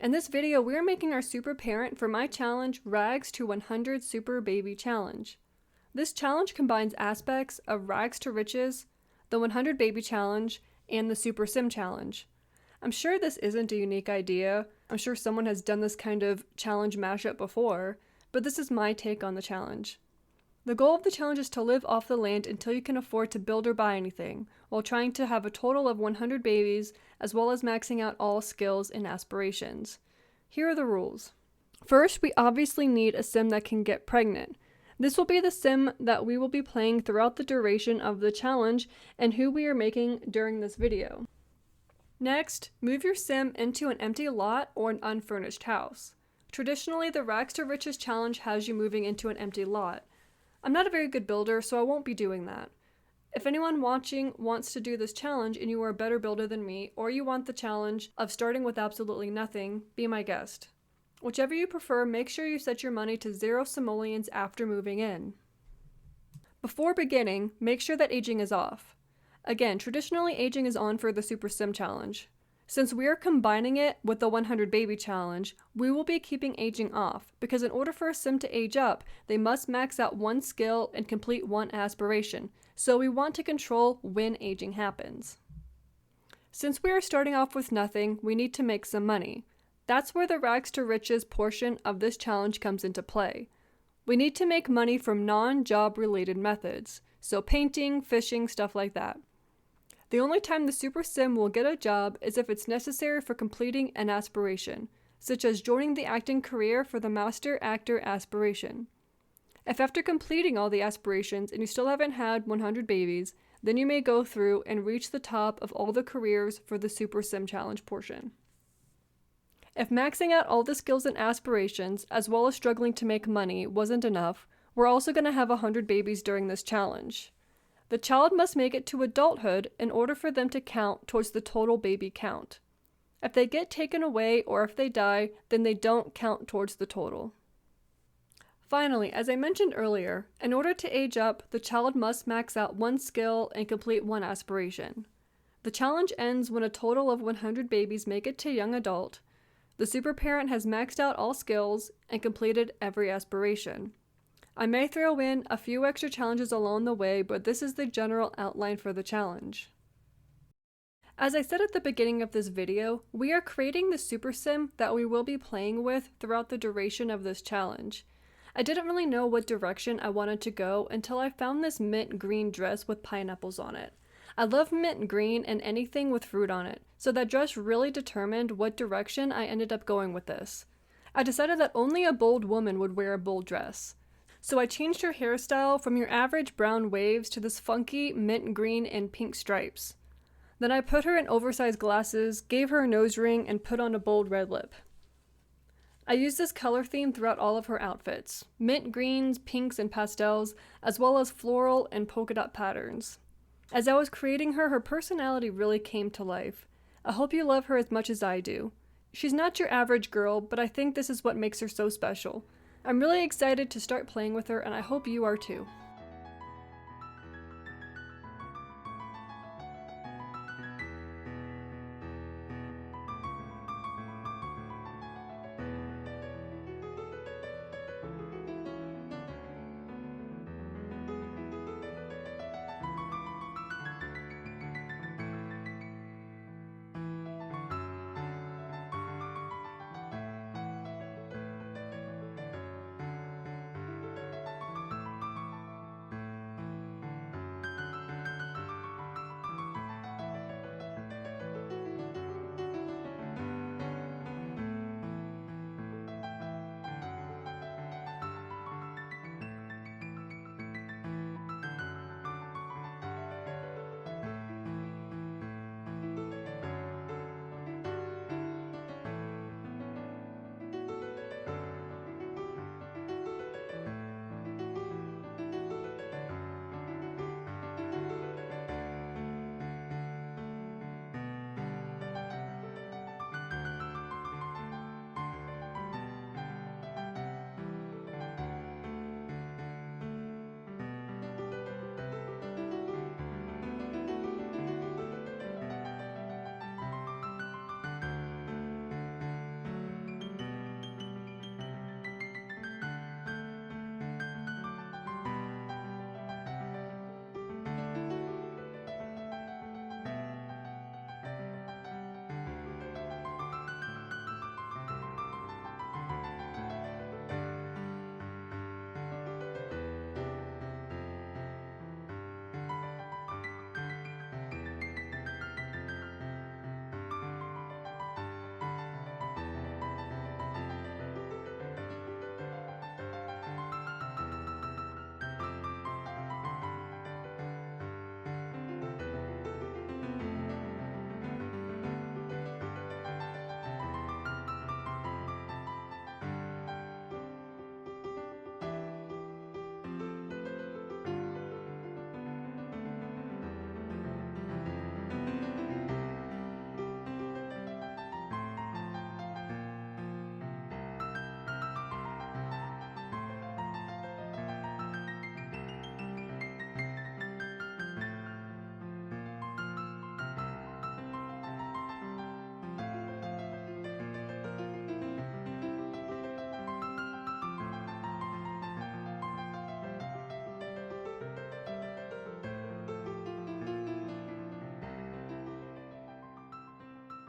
In this video, we are making our super parent for my challenge, Rags to 100 Super Baby Challenge. This challenge combines aspects of Rags to Riches, the 100 Baby Challenge, and the Super Sim Challenge. I'm sure this isn't a unique idea. I'm sure someone has done this kind of challenge mashup before, but this is my take on the challenge. The goal of the challenge is to live off the land until you can afford to build or buy anything, while trying to have a total of 100 babies, as well as maxing out all skills and aspirations. Here are the rules. First, we obviously need a sim that can get pregnant. This will be the sim that we will be playing throughout the duration of the challenge and who we are making during this video. Next, move your sim into an empty lot or an unfurnished house. Traditionally, the Rags to Riches challenge has you moving into an empty lot. I'm not a very good builder, so I won't be doing that. If anyone watching wants to do this challenge and you are a better builder than me, or you want the challenge of starting with absolutely nothing, be my guest. Whichever you prefer, make sure you set your money to 0 simoleons after moving in. Before beginning, make sure that aging is off. Again, traditionally aging is on for the Super Sim Challenge. Since we are combining it with the 100 Baby Challenge, we will be keeping aging off, because in order for a sim to age up, they must max out one skill and complete one aspiration, so we want to control when aging happens. Since we are starting off with nothing, we need to make some money. That's where the Rags to Riches portion of this challenge comes into play. We need to make money from non-job related methods, so painting, fishing, stuff like that. The only time the Super Sim will get a job is if it's necessary for completing an aspiration, such as joining the acting career for the Master Actor aspiration. If after completing all the aspirations and you still haven't had 100 babies, then you may go through and reach the top of all the careers for the Super Sim Challenge portion. If maxing out all the skills and aspirations, as well as struggling to make money, wasn't enough, we're also going to have 100 babies during this challenge. The child must make it to adulthood in order for them to count towards the total baby count. If they get taken away or if they die, then they don't count towards the total. Finally, as I mentioned earlier, in order to age up, the child must max out one skill and complete one aspiration. The challenge ends when a total of 100 babies make it to young adult. The super parent has maxed out all skills and completed every aspiration. I may throw in a few extra challenges along the way, but this is the general outline for the challenge. As I said at the beginning of this video, we are creating the Super Sim that we will be playing with throughout the duration of this challenge. I didn't really know what direction I wanted to go until I found this mint green dress with pineapples on it. I love mint green and anything with fruit on it, so that dress really determined what direction I ended up going with this. I decided that only a bold woman would wear a bold dress. So I changed her hairstyle from your average brown waves to this funky mint green and pink stripes. Then I put her in oversized glasses, gave her a nose ring, and put on a bold red lip. I used this color theme throughout all of her outfits: mint greens, pinks, and pastels, as well as floral and polka dot patterns. As I was creating her, her personality really came to life. I hope you love her as much as I do. She's not your average girl, but I think this is what makes her so special. I'm really excited to start playing with her, and I hope you are too.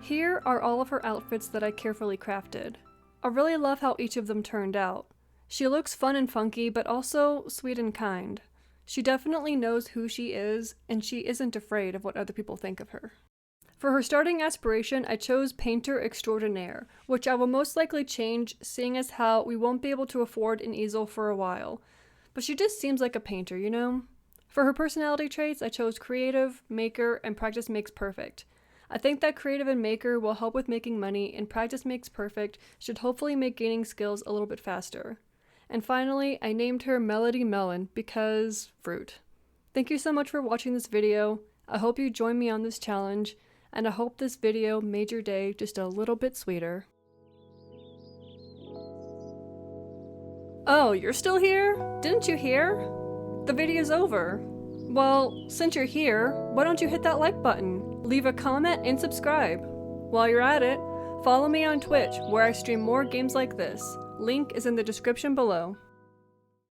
Here are all of her outfits that I carefully crafted. I really love how each of them turned out. She looks fun and funky, but also sweet and kind. She definitely knows who she is, and she isn't afraid of what other people think of her. For her starting aspiration, I chose Painter Extraordinaire, which I will most likely change, seeing as how we won't be able to afford an easel for a while. But she just seems like a painter, you know? For her personality traits, I chose Creative, Maker, and Practice Makes Perfect. I think that Creative and Maker will help with making money, and Practice Makes Perfect should hopefully make gaining skills a little bit faster. And finally, I named her Melody Melon because fruit. Thank you so much for watching this video. I hope you join me on this challenge, and I hope this video made your day just a little bit sweeter. Oh, you're still here? Didn't you hear? The video's over. Well, since you're here, why don't you hit that like button, leave a comment, and subscribe. While you're at it, follow me on Twitch, where I stream more games like this. Link is in the description below.